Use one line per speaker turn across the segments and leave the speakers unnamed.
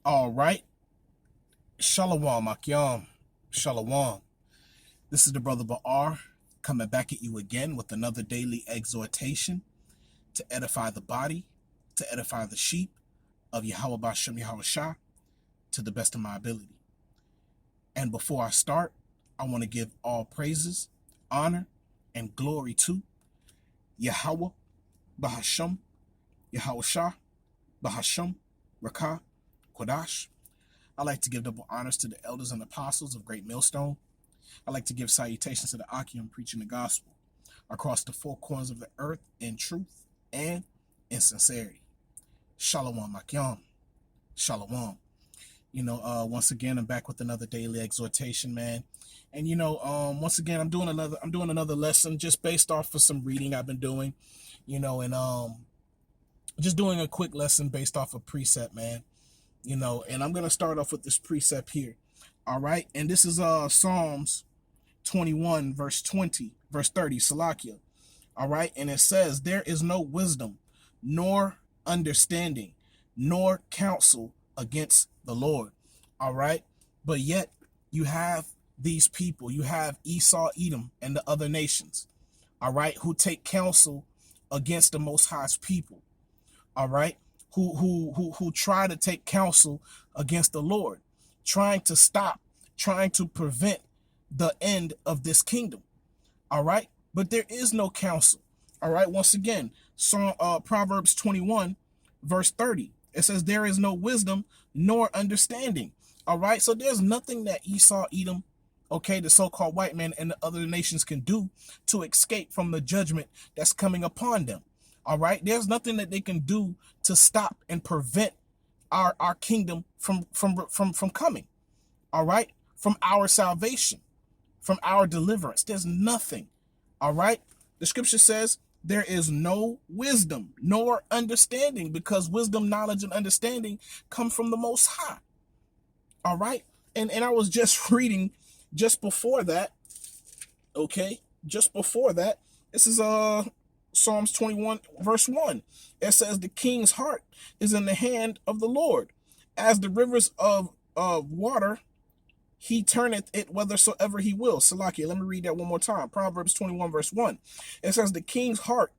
All right. Shalom, Akyam. Shalom. This is the brother Ba'ar coming back at you again with another daily exhortation to edify the body, to edify the sheep of Yahweh Bashem Yahweh Shah to the best of my ability. And before I start, I want to give all praises, honor, and glory to Yahweh Bahashem Yahweh Shah Bahashem Rakah Kodash. I like to give double honors to the elders and apostles of Great Millstone. I like to give salutations to the Akim preaching the gospel across the four corners of the earth in truth and in sincerity. Shalom Akim. Shalom. Once again, I'm back with another daily exhortation, man. And once again, I'm doing another lesson just based off of some reading I've been doing, and just doing a quick lesson based off of precept, man. And I'm gonna start off with this precept here. All right, and this is Psalms 21, verse 30, Salakia. All right, and it says, "There is no wisdom, nor understanding, nor counsel against the Lord." All right, but yet you have these people, you have Esau, Edom, and the other nations, all right, who take counsel against the Most High's people, all right, who try to take counsel against the Lord, trying to stop, trying to prevent the end of this kingdom. All right, but there is no counsel. All right, once again, Proverbs 21, verse 30. It says, "There is no wisdom nor understanding." All right, so there's nothing that Esau, Edom, okay, the so-called white man and the other nations can do to escape from the judgment that's coming upon them. All right, there's nothing that they can do to stop and prevent our kingdom from coming. All right, from our salvation, from our deliverance. There's nothing. All right, the scripture says there is no wisdom nor understanding, because wisdom, knowledge, and understanding come from the Most High. All right, and I was just reading just before that. Okay, just before that, this is Psalms 21, verse 1. It says, "The king's heart is in the hand of the Lord. As the rivers of water, he turneth it whithersoever he will." Salakia, let me read that one more time. Proverbs 21, verse 1. It says, "The king's heart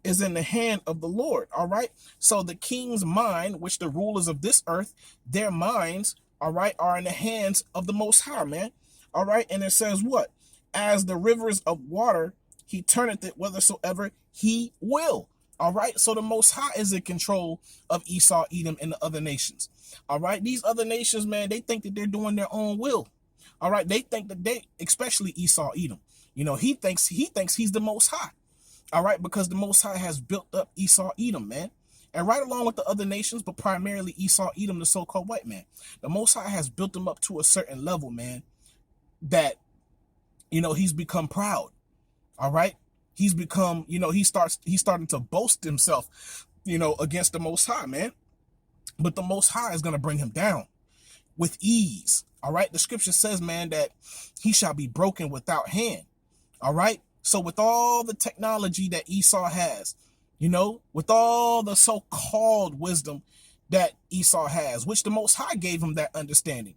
is in the hand of the Lord." All right. So the king's mind, which the rulers of this earth, their minds, all right, are in the hands of the Most High, man. All right. And it says what? "As the rivers of water, he turneth it whithersoever he will." All right. So the Most High is in control of Esau, Edom, and the other nations. All right. These other nations, man, they think that they're doing their own will. All right. They think that especially Esau, Edom, he thinks he's the Most High. All right. Because the Most High has built up Esau, Edom, man. And right along with the other nations, but primarily Esau, Edom, the so-called white man. The Most High has built them up to a certain level, man, that, he's become proud. All right. He's become, he's starting to boast himself, against the Most High, man. But the Most High is going to bring him down with ease. All right. The scripture says, man, that he shall be broken without hand. All right. So with all the technology that Esau has, with all the so-called wisdom that Esau has, which the Most High gave him that understanding.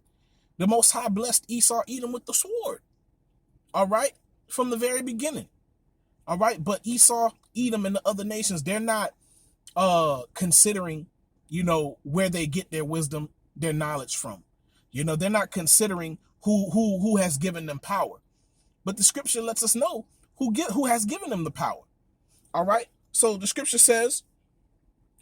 The Most High blessed Esau, Edom with the sword. All right. From the very beginning. All right. But Esau, Edom, and the other nations, they're not considering, where they get their wisdom, their knowledge from. They're not considering who has given them power. But the scripture lets us know who has given them the power. All right. So the scripture says,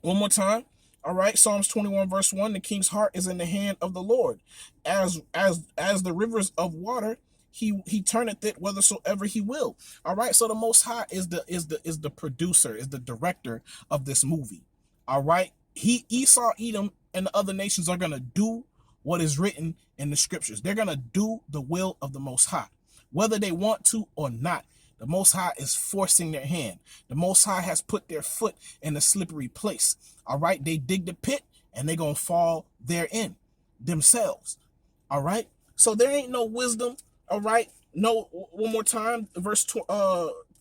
one more time, all right, Psalms 21, verse 1, "The king's heart is in the hand of the Lord. As the rivers of water, he turneth it whithersoever he will." All right. So the Most High is the producer, is the director of this movie. All right. Esau, Edom, and the other nations are gonna do what is written in the scriptures. They're gonna do the will of the Most High, whether they want to or not. The Most High is forcing their hand. The Most High has put their foot in a slippery place. All right. They dig the pit and they're gonna fall therein themselves. All right. So there ain't no wisdom. All right. No, one more time,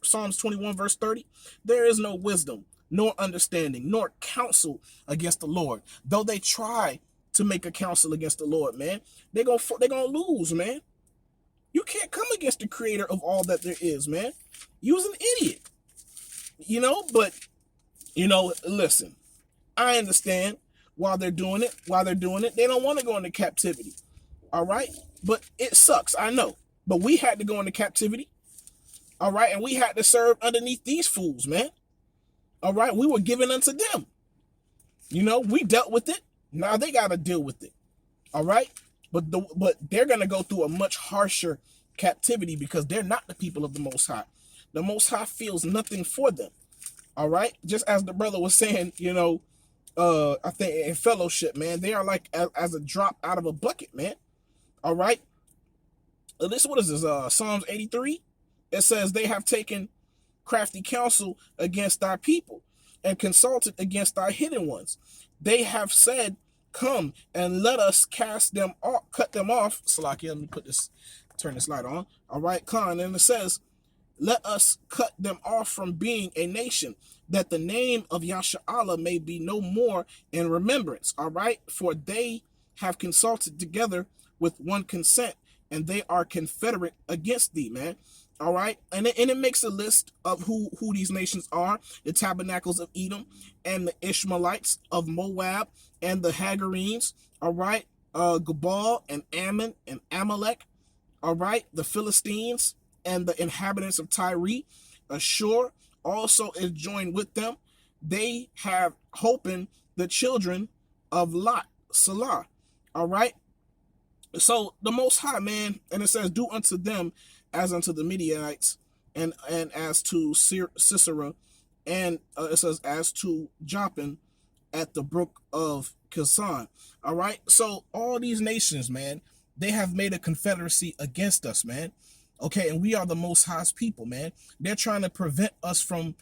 Psalms 21, verse 30. "There is no wisdom, nor understanding, nor counsel against the Lord. Though they try to make a counsel against the Lord, man. They're gonna lose, man. You can't come against the creator of all that there is, man. You's an idiot. But listen, I understand why they're doing it. They don't want to go into captivity. All right? But it sucks, I know. But we had to go into captivity. All right? And we had to serve underneath these fools, man. All right? We were given unto them. We dealt with it. Now they got to deal with it. All right? But they're going to go through a much harsher captivity because they're not the people of the Most High. The Most High feels nothing for them. All right? Just as the brother was saying, I think in fellowship, man, they are like as a drop out of a bucket, man. All right? What is this? Psalms 83? It says they have taken crafty counsel against thy people and consulted against thy hidden ones. They have said, come and let us cut them off. Salakia, let me turn this light on. All right, Khan. And it says, let us cut them off from being a nation, that the name of Yasharahla may be no more in remembrance. All right, for they have consulted together with one consent, and they are confederate against thee, man. All right, and it makes a list of who these nations are: the tabernacles of Edom, and the Ishmaelites of Moab, and the Hagarenes. All right, Gabal and Ammon and Amalek. All right, the Philistines and the inhabitants of Tyre. Ashur also is joined with them. They have holpen the children of Lot, Salah. All right. So the Most High, man, and it says, do unto them as unto the Midianites, and as to Sisera, and it says, as to Joppin at the brook of Kison. All right. So all these nations, man, they have made a confederacy against us, man. Okay, and we are the Most High's people, man. They're trying to prevent us from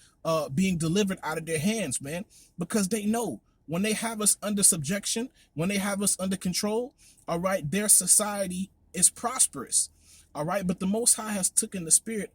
being delivered out of their hands, man, because they know when they have us under subjection, when they have us under control, all right, their society is prosperous, all right. But the Most High has taken the spirit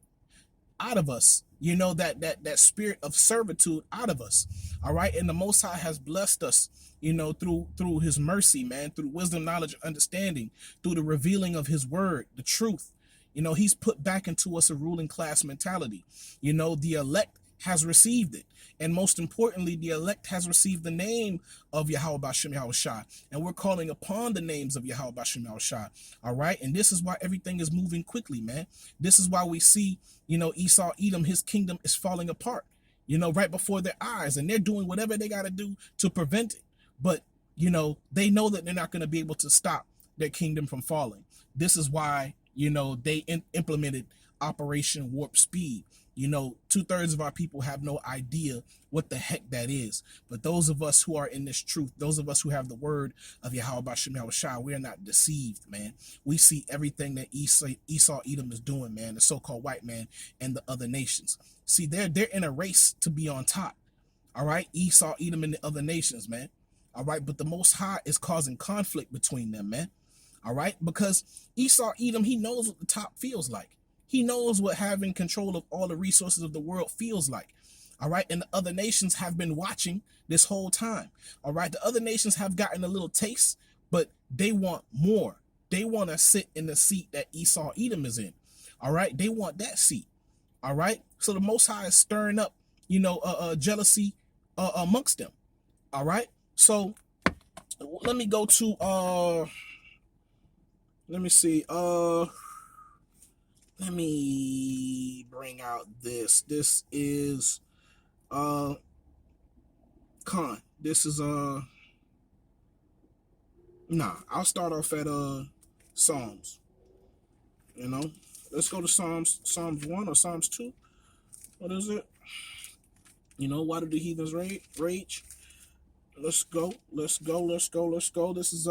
out of us, that spirit of servitude out of us, all right. And the Most High has blessed us, through His mercy, man, through wisdom, knowledge, understanding, through the revealing of His word, the truth. He's put back into us a ruling class mentality. The elect has received it. And most importantly, the elect has received the name of Yahweh Bashem Yahushua. And we're calling upon the names of Yahweh Bashem Yahushua. All right. And this is why everything is moving quickly, man. This is why we see, Esau, Edom, his kingdom is falling apart, right before their eyes. And they're doing whatever they got to do to prevent it. But, they know that they're not going to be able to stop their kingdom from falling. This is why, they implemented Operation Warp Speed. 2/3 of our people have no idea what the heck that is. But those of us who are in this truth, those of us who have the word of Yahweh Bashem Yahushua, we are not deceived, man. We see everything that Esau, Edom is doing, man, the so-called white man and the other nations. See, they're in a race to be on top. All right, Esau, Edom, and the other nations, man. All right, but the Most High is causing conflict between them, man. All right, because Esau, Edom, he knows what the top feels like. He knows what having control of all the resources of the world feels like. All right, and the other nations have been watching this whole time. All right, the other nations have gotten a little taste, but they want more. They want to sit in the seat that Esau, Edom is in. All right, they want that seat. All right, so the Most High is stirring up, jealousy amongst them. All right, so let me go to let me see. Let me bring out this. This is Khan. This is I'll start off at Psalms. Let's go to Psalms 1 or Psalms 2. What is it? Why do the heathens rage? Let's go. This is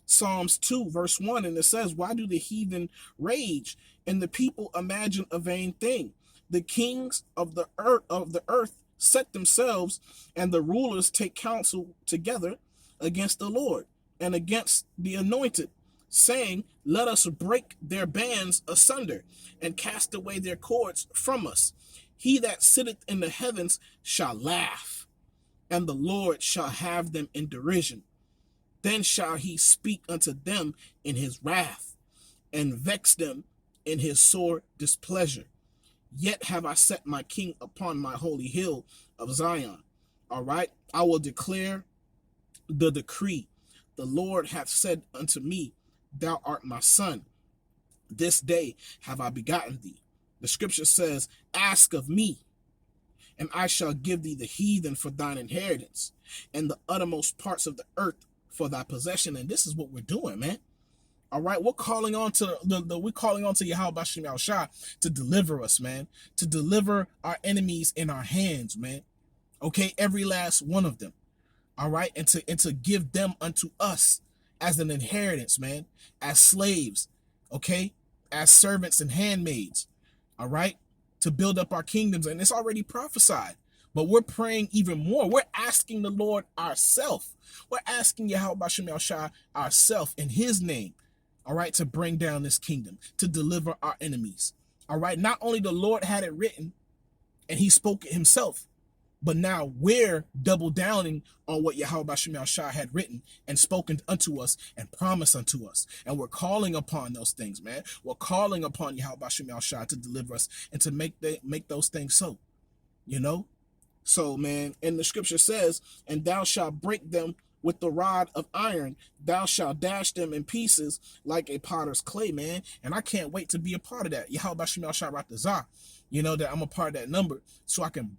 Psalms 2, verse 1, and it says, why do the heathen rage and the people imagine a vain thing? The kings of the earth set themselves, and the rulers take counsel together against the Lord and against the anointed, saying, let us break their bands asunder and cast away their cords from us. He that sitteth in the heavens shall laugh, and the Lord shall have them in derision. Then shall he speak unto them in his wrath, and vex them in his sore displeasure. Yet have I set my king upon my holy hill of Zion. All right. I will declare the decree. The Lord hath said unto me, thou art my son. This day have I begotten thee. The scripture says, ask of me, and I shall give thee the heathen for thine inheritance, and the uttermost parts of the earth for thy possession. And this is what we're doing, man. All right, we're calling on to Yahweh Bashem Yahushua to deliver us, man, to deliver our enemies in our hands, man. Okay, every last one of them. All right, and to give them unto us as an inheritance, man, as slaves, okay, as servants and handmaids. All right, to build up our kingdoms, and it's already prophesied. But we're praying even more. We're asking the Lord ourselves. We're asking Yahweh Bashem Yahushua ourselves in His name. All right, to bring down this kingdom, to deliver our enemies. All right, not only the Lord had it written and He spoke it Himself, but now we're double downing on what Yahweh Bashem Yahushua had written and spoken unto us and promised unto us. And we're calling upon those things, man. We're calling upon Yahweh Bashem Yahushua to deliver us and to make those things so, you know. So, man, and the scripture says, and thou shalt break them with the rod of iron, thou shalt dash them in pieces like a potter's clay, man. And I can't wait to be a part of that. Yahweh Bashem Yahushua Ratazah, you know, that I'm a part of that number, so I can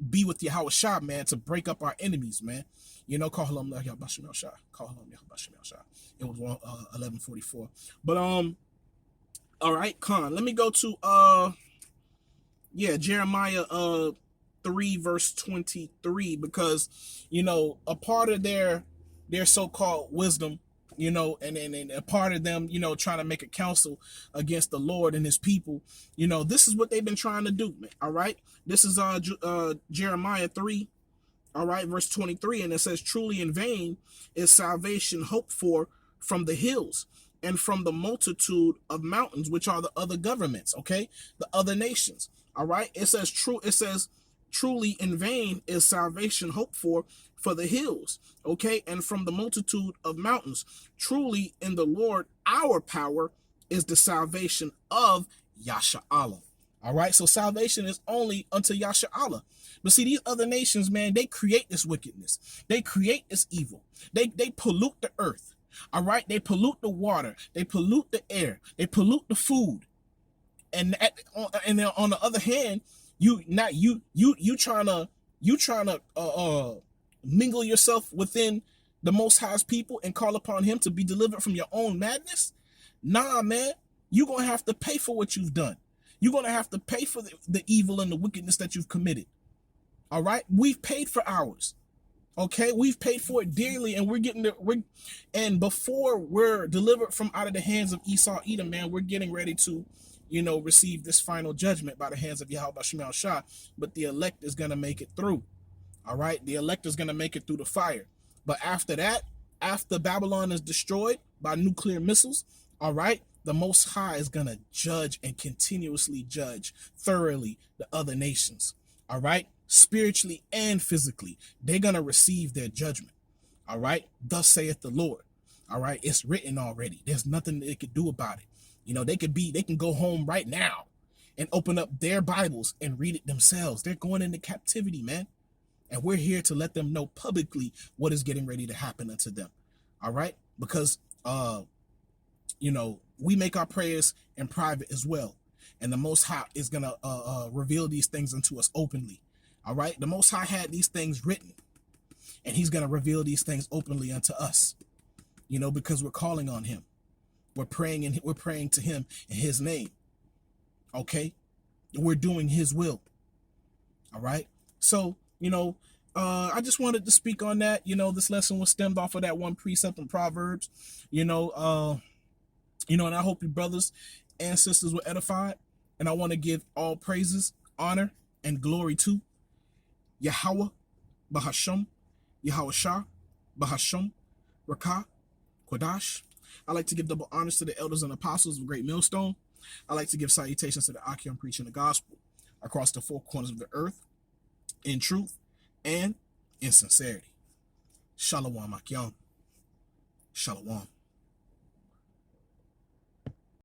be with Yahweh Shah, man, to break up our enemies, man. You know, call him Yahweh Bashem Yahushua. Call him Yahweh Bashem Yahushua. It was 11:44. But all right, Khan. Let me go to Jeremiah 3 verse 23, because, you know, a part of their so-called wisdom, you know, and a part of them, you know, trying to make a counsel against the Lord and His people, you know, this is what they've been trying to do, man. All right, this is Jeremiah 3, all right, verse 23, and it says, truly in vain is salvation hoped for from the hills and from the multitude of mountains, which are the other governments, okay, the other nations. All right, it says truly in vain is salvation hoped for the hills, okay, and from the multitude of mountains. Truly in the Lord our power is the salvation of Yasha Allah. All right, so salvation is only unto Yasha Allah. But see, these other nations, man, they create this wickedness. They create this evil. They pollute the earth. All right, they pollute the water. They pollute the air. They pollute the food. And then on the other hand, you trying to mingle yourself within the Most High's people and call upon Him to be delivered from your own madness? Nah, man, you're gonna have to pay for what you've done. You're gonna have to pay for the evil and the wickedness that you've committed. All right, we've paid for ours. Okay, we've paid for it dearly, and and before we're delivered from out of the hands of Esau Edom, man, we're getting ready to, you know, receive this final judgment by the hands of Yahweh Bashem Yahushua. But the elect is going to make it through. All right. The elect is going to make it through the fire. But after that, after Babylon is destroyed by nuclear missiles, all right, the Most High is going to judge and continuously judge thoroughly the other nations. All right. Spiritually and physically, they're going to receive their judgment. All right. Thus saith the Lord. All right. It's written already. There's nothing they could do about it. You know, they can go home right now and open up their Bibles and read it themselves. They're going into captivity, man. And we're here to let them know publicly what is getting ready to happen unto them. All right. Because, you know, we make our prayers in private as well. And the Most High is going to reveal these things unto us openly. All right. The Most High had these things written, and He's going to reveal these things openly unto us, you know, because we're calling on Him. We're praying to Him in His name. Okay. We're doing His will. All right. So, you know, I just wanted to speak on that. You know, this lesson was stemmed off of that one precept in Proverbs, and I hope you brothers and sisters were edified. And I want to give all praises, honor, and glory to Yahweh, Bahasham, Yahweh Shah, Bahasham, Rakah, Kodash. I like to give double honors to the elders and apostles of Great Millstone. I like to give salutations to the Akim preaching the gospel across the four corners of the earth in truth and in sincerity. Shalom Akim. Shalom.